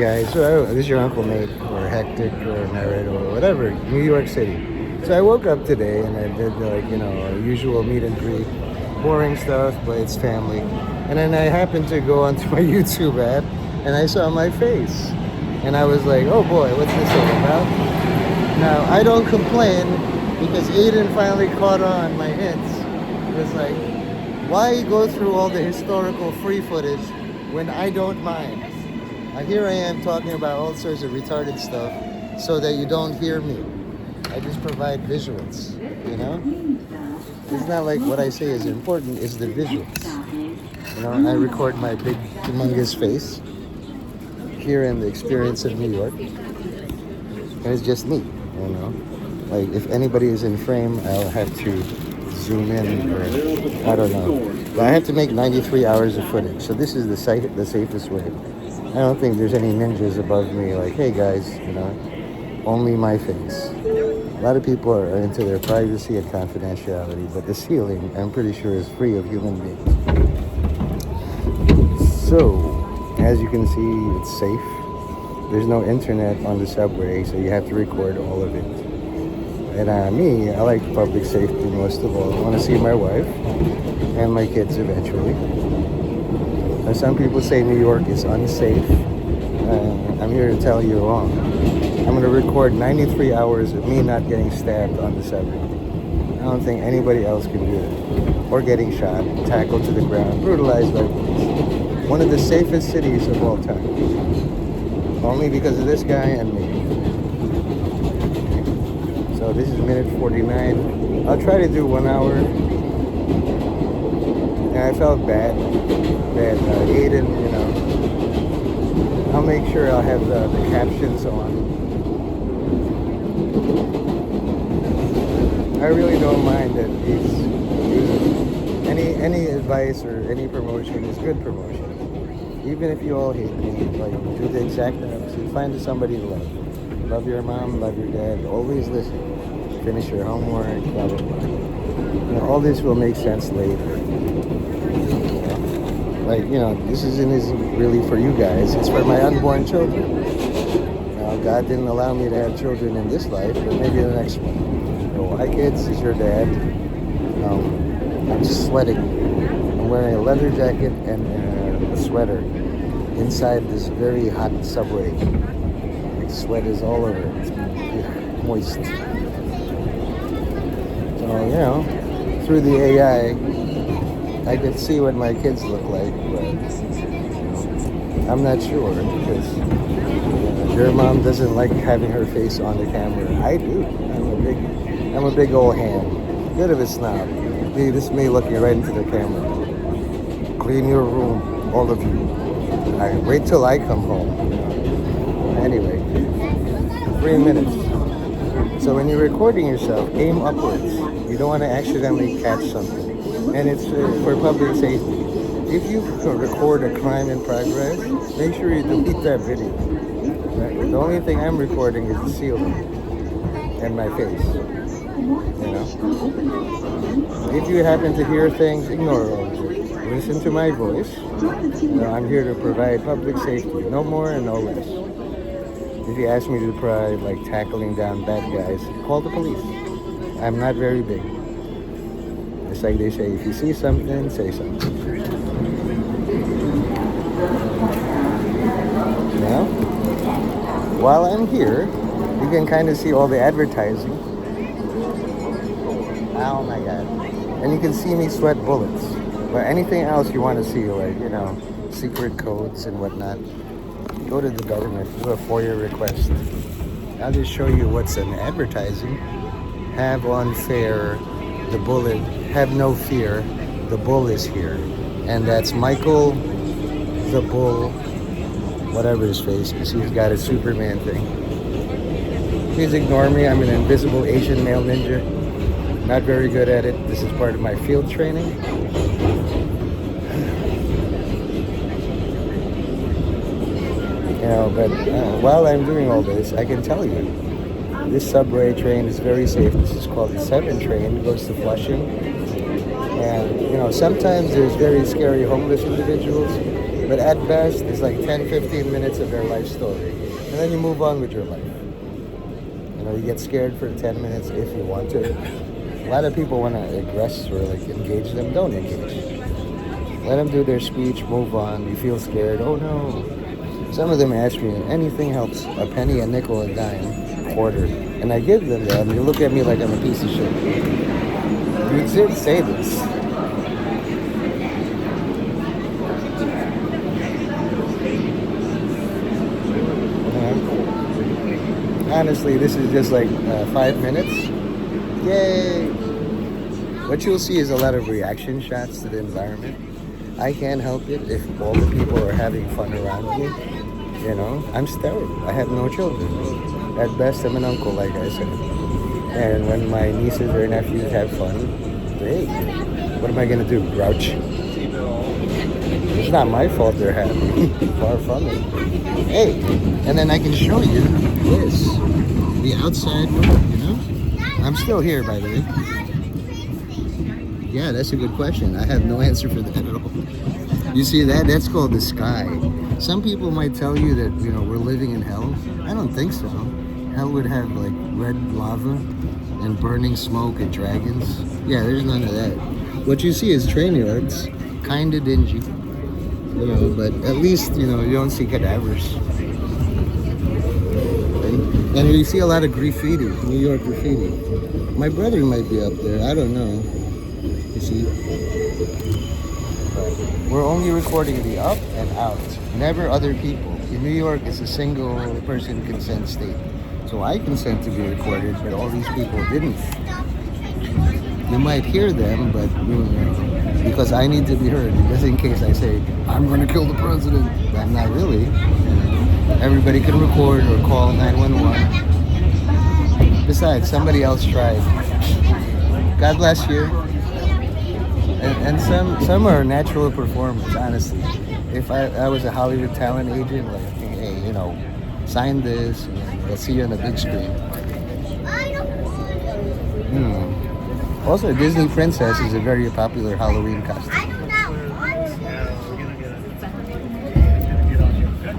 Guys, so this is your Uncle Nate, or Hectic, or Merritt, or whatever, New York City. So I woke up today and I did our usual meet and greet, boring stuff, but it's family. And then I happened to go onto my YouTube app and I saw my face. And I was like, oh boy, what's this all about? Now, I don't complain because Aiden finally caught on my hints. It was like, why go through all the historical free footage when I don't mind? Here I am talking about all sorts of retarded stuff so that you don't hear me. I just provide visuals, you know? It's not like what I say is important, it's the visuals. You know, I record my big, humongous face here in the experience of New York. And it's just me, you know? Like, if anybody is in frame, I'll have to zoom in, or I don't know. But I have to make 93 hours of footage, so this is the safest way. I don't think there's any ninjas above me like, hey guys, you know, only my face. A lot of people are into their privacy and confidentiality, but the ceiling, I'm pretty sure, is free of human beings. So, as you can see, it's safe. There's no internet on the subway, so you have to record all of it. And me, I like public safety most of all. I want to see my wife and my kids eventually. Some people say New York is unsafe. I'm here to tell you wrong. I'm going to record 93 hours of me not getting stabbed on the subway. I don't think anybody else can do it. Or getting shot, tackled to the ground, brutalized by police. One of the safest cities of all time. Only because of this guy and me. So this is minute 49. I'll try to do 1 hour. And I felt bad that Aiden, you know, I'll make sure I'll have the captions on. I really don't mind that any advice or any promotion is good promotion. Even if you all hate me, like, do the exact opposite. Find somebody to love. Love your mom, love your dad, always listen. Finish your homework, blah, blah, blah. You know, all this will make sense later. Like, you know, this isn't really for you guys. It's for my unborn children. Now, God didn't allow me to have children in this life, but maybe the next one. You know, hi kids, this is your dad. I'm sweating. I'm wearing a leather jacket and a sweater inside this very hot subway. Like, sweat is all over. It's moist. So, you know, through the AI, I can see what my kids look like, but I'm not sure because your mom doesn't like having her face on the camera. I do. I'm a big old hand. Bit of a snob. This is me looking right into the camera. Clean your room, all of you. Wait till I come home. Anyway, 3 minutes. So when you're recording yourself, aim upwards. You don't want to accidentally catch something. And it's for public safety. If you record a crime in progress, make sure you delete that video. Right? The only thing I'm recording is the ceiling and my face. You know? If you happen to hear things, ignore all of it. Listen to my voice. You know, I'm here to provide public safety, no more and no less. If you ask me to provide, like, tackling down bad guys, call the police. I'm not very big. It's like they say, if you see something, say something. Now, while I'm here, you can kind of see all the advertising. Oh my God. And you can see me sweat bullets. But anything else you want to see, like, you know, secret codes and whatnot, go to the government, do a FOIA request. I'll just show you what's in advertising. Have on fair, the bullet, have no fear, the bull is here. And that's Michael the Bull, whatever his face is. He's got a Superman thing. Please ignore me. I'm an invisible Asian male ninja. Not very good at it. This is part of my field training. You know, but while I'm doing all this, I can tell you, this subway train is very safe. This is called the 7 train. It goes to Flushing. And, you know, sometimes there's very scary homeless individuals. But at best, it's like 10, 15 minutes of their life story. And then you move on with your life. You know, you get scared for 10 minutes if you want to. A lot of people want to aggress or like engage them. Don't engage. Let them do their speech, move on. You feel scared. Oh no. Some of them ask me, anything helps. A penny, a nickel, a dime, quarter. And I give them that, and you look at me like I'm a piece of shit. You did say this. Honestly, this is just like 5 minutes. Yay! What you'll see is a lot of reaction shots to the environment. I can't help it if all the people are having fun around me. You know, I'm sterile. I have no children. At best, I'm an uncle, like I said. And when my nieces or nephews have fun, hey, what am I gonna do? Grouch? It's not my fault they're happy. Far from it. Hey, and then I can show you this. The outside world, you know? I'm still here, by the way. Yeah, that's a good question. I have no answer for that at all. You see that? That's called the sky. Some people might tell you that, you know, we're living in hell. I don't think so. Hell would have like red lava and burning smoke and dragons. Yeah, there's none of that. What you see is train yards, kind of dingy, you know, but at least, you know, you don't see cadavers. And you see a lot of graffiti, New York graffiti. My brother might be up there, I don't know. You see? We're only recording the up and out, never other people. In New York, it's a single person consent state. So I consent to be recorded, but all these people didn't. You might hear them, but you know, because I need to be heard. Just in case I say, I'm going to kill the president. I'm not really. Everybody can record or call 911. Besides, somebody else tried. God bless you. And some are natural performers, honestly. If I was a Hollywood talent agent, like, hey, you know, sign this, and we'll see you on the big screen. Also, Disney Princess is a very popular Halloween costume.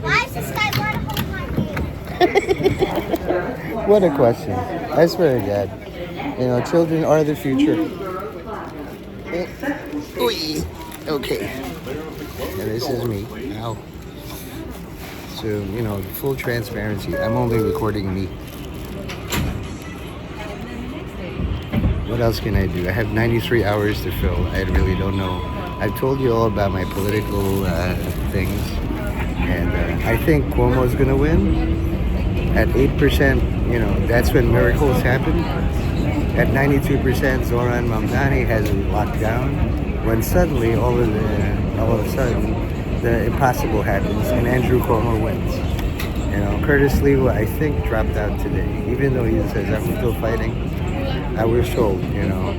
Why is this guy going to hold my What a question. I swear to God. You know, children are the future. Okay. And this is me. Ow. So, you know, full transparency. I'm only recording me. What else can I do? I have 93 hours to fill. I really don't know. I've told you all about my political things. And I think Cuomo's going to win. At 8%, you know, that's when miracles happen. At 92%, Zoran Mamdani has it locked down. When suddenly, all of a sudden, the impossible happens and Andrew Cuomo wins. You know, Curtis Lee, I think, dropped out today. Even though he says, I'm still fighting, I was told, you know.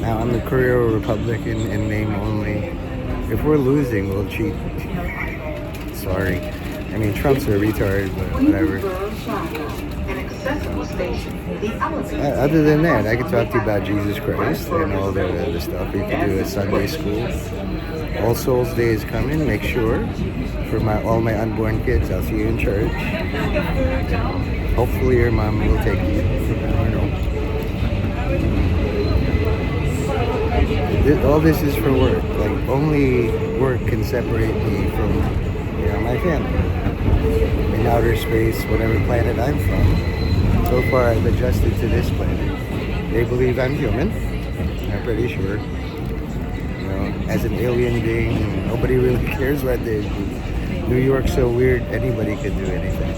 Now, I'm a career Republican in name only. If we're losing, we'll cheat. Sorry. I mean, Trump's a retard, but whatever. Other than that, I could talk to you about Jesus Christ and all the stuff we can do at Sunday school. All Souls Day is coming. Make sure for all my unborn kids, I'll see you in church. Hopefully your mom will take you. All this is for work. Like, only work can separate me from, you know, my family. In outer space, whatever planet I'm from. So far, I've adjusted to this planet. They believe I'm human. I'm pretty sure. You know, as an alien being, nobody really cares what they do. New York's so weird, anybody could do anything.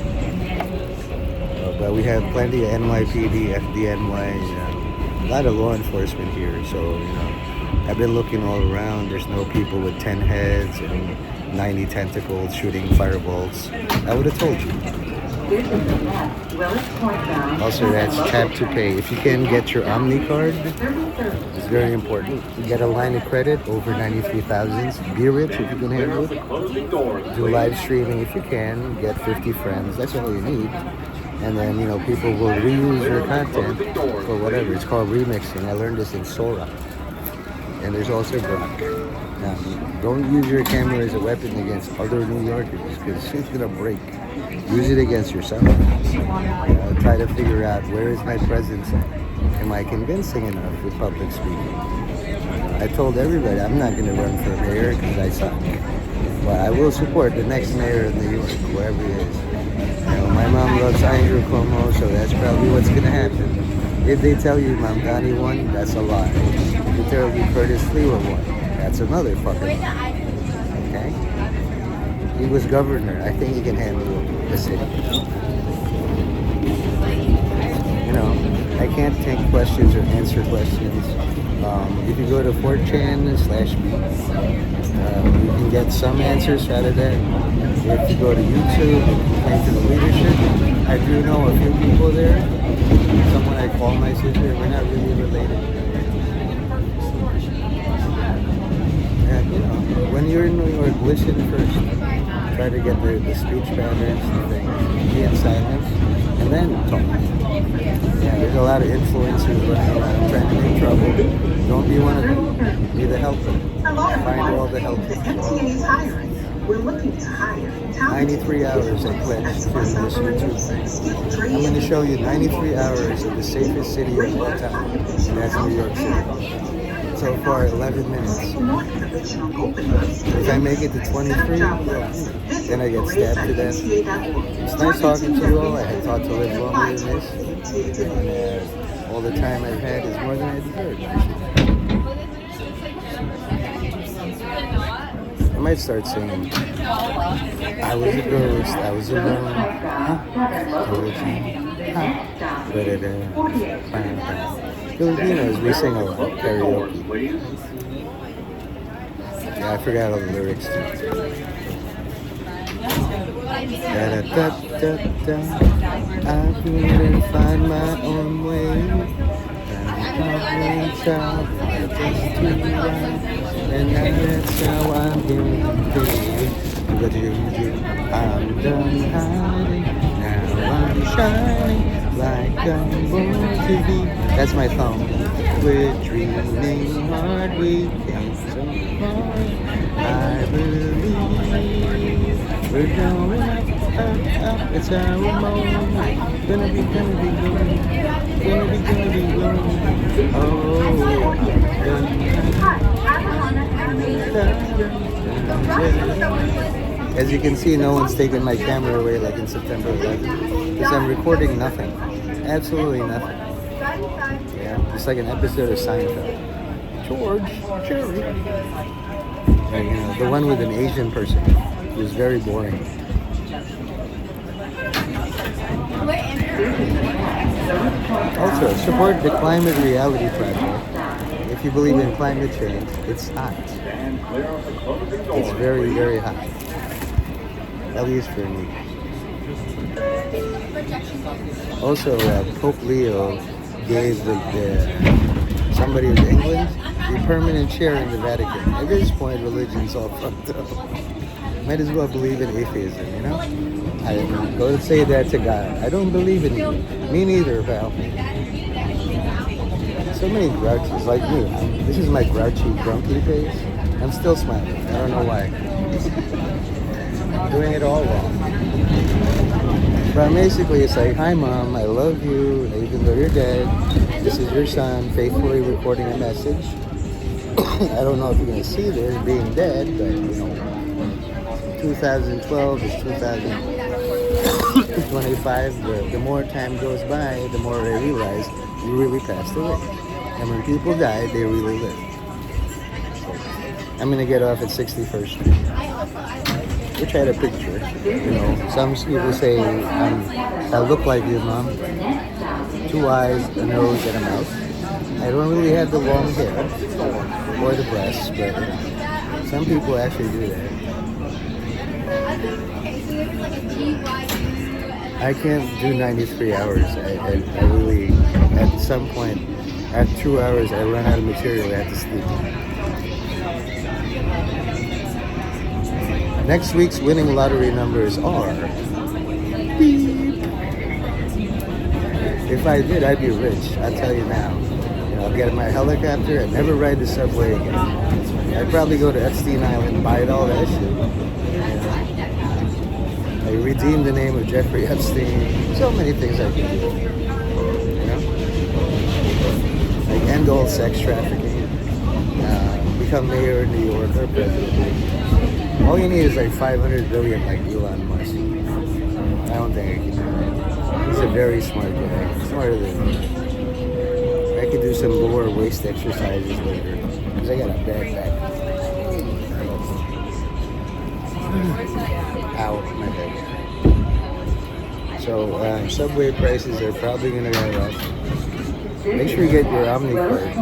But we have plenty of NYPD, FDNY, a lot of law enforcement here. So, you know, I've been looking all around. There's no people with 10 heads and 90 tentacles shooting fireballs. I would have told you. Also, that's tap to pay. If you can get your Omni card, it's very important. You get a line of credit over 93,000. Be rich if you can handle it. Do live streaming if you can. Get 50 friends. That's all you need. And then, you know, people will reuse your content for whatever. It's called remixing. I learned this in Sora. And there's also Grok. Now, don't use your camera as a weapon against other New Yorkers because shit's gonna break. Use it against yourself. Try to figure out where is my presence at. Am I convincing enough with public speaking? I told everybody I'm not going to run for mayor because I suck. But I will support the next mayor of New York, whoever he is. My mom loves Andrew Cuomo, so that's probably what's going to happen. If they tell you Mamdani won, that's a lie. If they tell you Curtis Lewa won, that's another fucking lie. Okay? He was governor. I think he can handle the city. I can't take questions or answer questions. If you go to 4chan/me, you can get some answers out of that. If you go to YouTube and complain to the leadership, I do know a few people there. Someone I call my sister, we're not really related. And when you're in New York, listen first. Try to get the speech patterns and things. Be in silence, and then talk. Yeah, there's a lot of influencers running around trying to make trouble. Don't be one of them. Be the helper. Find all the help. We're looking to hire 93 hours I pledged to this YouTube. I'm going to show you 93 hours of the safest city of all time. And that's New York City. So far, 11 minutes. If I make it to 23, then I get stabbed to death. It's nice talking to you all. I had talked to live longer than this. And all the time I've had is more than I deserve. I might start singing. I was a ghost, I was alone. Filipinos, we sing a lot, karaoke. Yeah, I forgot all the lyrics too. I couldn't find my own way. And that's how I'm getting paid. I'm done hiding, now I'm shining like I'm born to be. That's my thumb. We're dreaming hard, we came so far. I believe we're going up, it's our moment. Gonna be good. Oh, as you can see, no one's taken my camera away like in September 11th because I'm recording nothing, absolutely nothing. Yeah, it's like an episode of Seinfeld. George, Jerry. And, the one with an Asian person was very boring. Also, support the Climate Reality Project. If you believe in climate change, it's hot. It's very, very hot. At least for me. Also, Pope Leo gave somebody in England the permanent chair in the Vatican. At this point, religion's all fucked up. Might as well believe in atheism, I go to say that to God. I don't believe in you. Me neither, pal. So many grouches like me. This is my grouchy, grumpy face. I'm still smiling. I don't know why. I'm doing it all wrong. But basically, it's like, hi mom, I love you, even though you're dead. This is your son, faithfully recording a message. I don't know if you're gonna see this being dead, but 2012 is 2025. The more time goes by, the more I realize you really passed away. And when people die, they really live. So, I'm gonna get off at 61st Street, which I had a picture. Some people say I look like your mom. 2 eyes, a nose, and a mouth. I don't really have the long hair or the breasts, but some people actually do that. I can't do 93 hours. I really, at some point, after 2 hours, I run out of material. I have to sleep. Next week's winning lottery numbers are... beep. If I did, I'd be rich. I'll tell you now. I'll get in my helicopter and never ride the subway again. I'd probably go to Epstein Island and buy all that shit. You know? I redeem the name of Jeffrey Epstein. So many things I can do. You know? Like end all sex trafficking. Become mayor of New York or president. All you need is like 500 billion like Elon Musk. I don't think I can do that. He's a very smart guy. Smarter than me. I could do some lower waist exercises later. Because I got a bad back. Ow, my back. So, subway prices are probably going to go up. Make sure you get your Omni card.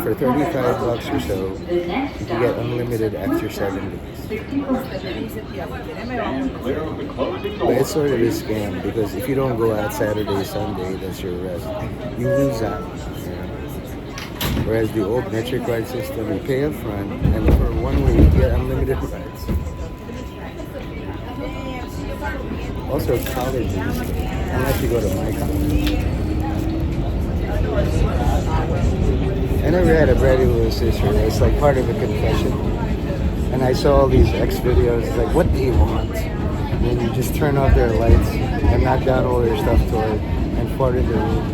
For 35 bucks or so, you get unlimited after 7 days. But it's sort of a scam because if you don't go out Saturday, Sunday, that's your rest. You lose out. Whereas the old MetroCard system, you pay up front, and for 1 week, you get unlimited rides. Also, colleges, unless you go to my college. I never had a bratty little sister. It's like part of a confession. And I saw all these X videos, it's like, what do you want? And then you just turn off their lights and knock down all their stuff toy and fart in their room.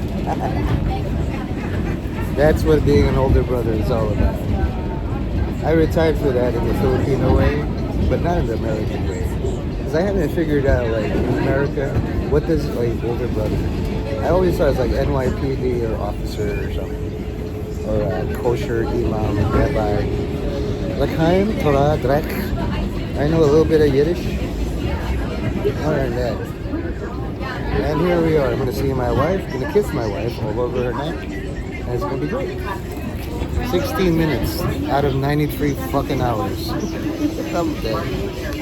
That's what being an older brother is all about. I retired for that in the Filipino way, but not in the American way. Because I haven't figured out, like, in America, what does, like, older brother do? I always thought it was like NYPD or officer or something. Or kosher, imam, rabbi. L'chaim, Torah, Drek. I know a little bit of Yiddish. Other than that. And here we are. I'm going to see my wife. I'm going to kiss my wife all over her neck. And it's going to be great. 16 minutes out of 93 fucking hours. I'm dead.